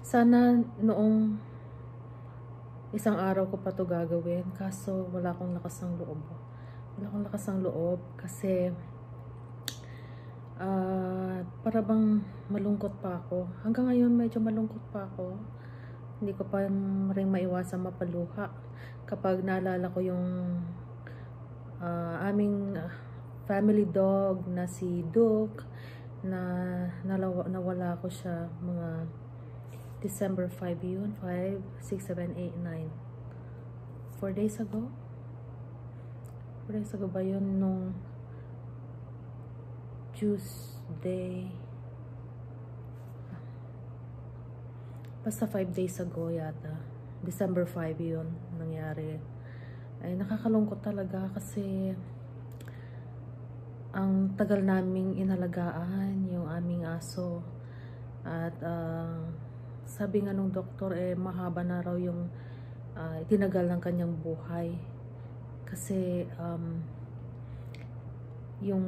Sana noong isang araw ko pa to gagawin, kaso wala akong lakas ng loob. Wala akong lakas ng loob kasi para bang malungkot pa ako. Hanggang ngayon medyo malungkot pa ako. Hindi ko pa rin maiwasan mapaluha kapag naalala ko yung aming family dog na si Duke na nawala ko siya mga December 5 yun. 5, 6, 7, 8, 9. 4 days ago? 4 days ago ba yun? Nung Tuesday. Basta 5 days ago yata. December 5 yun nangyari. Ay, nakakalungkot talaga kasi ang tagal naming inalagaan yung aming aso. At sabi nga nung doktor, mahaba na raw yung itinagal ng kanyang buhay. Kasi yung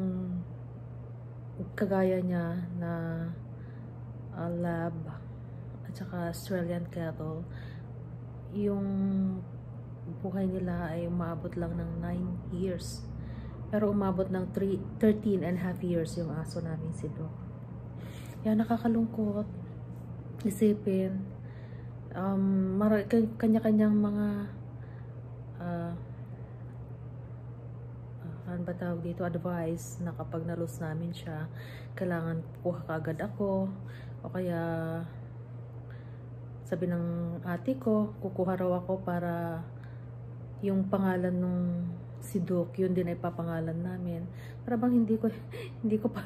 kagaya niya na lab at saka Australian cattle, yung buhay nila ay umabot lang ng 9 years. Pero umabot ng 13.5 years yung aso namin si Doc. Yan, nakakalungkot isipin. Kanya-kanyang mga ano ba tawag dito, advice na kapag na-lose namin siya, kailangan kuha kaagad ako, o kaya sabi ng ate ko, kukuha raw ako para yung pangalan nung si Duke, yun din ay papangalan namin. Para bang hindi ko pa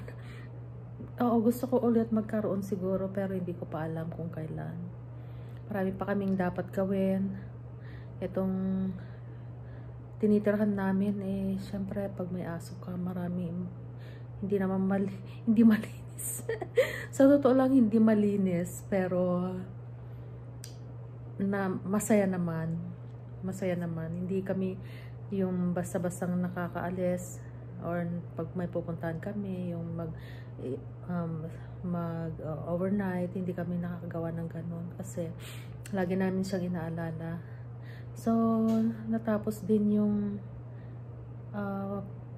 oo, gusto ko ulit magkaroon siguro, pero hindi ko pa alam kung kailan. Marami pa kaming dapat gawin. Itong tinitirhan namin, syempre pag may aso ka, marami, hindi naman hindi malinis. Sa totoo lang, hindi malinis, pero masaya naman. Masaya naman. Hindi kami yung basta-bastang nakakaalis, or pag may pupuntahan kami, yung overnight, hindi kami nakakagawa ng ganun kasi lagi namin siyang inaalala. So, natapos din yung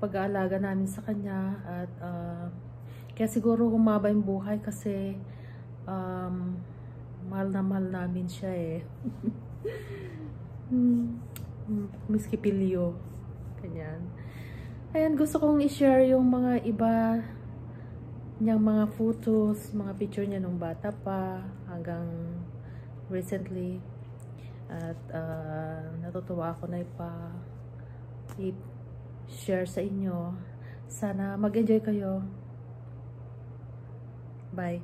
pag-aalaga namin sa kanya, at kaya siguro humaba yung buhay kasi mahal na mahal namin siya Miski Pilyo. Ganyan. Ayan, gusto kong i-share yung mga iba niyang mga photos, mga picture niya nung bata pa hanggang recently. At natutuwa ako na i-share sa inyo. Sana mag-enjoy kayo. Bye.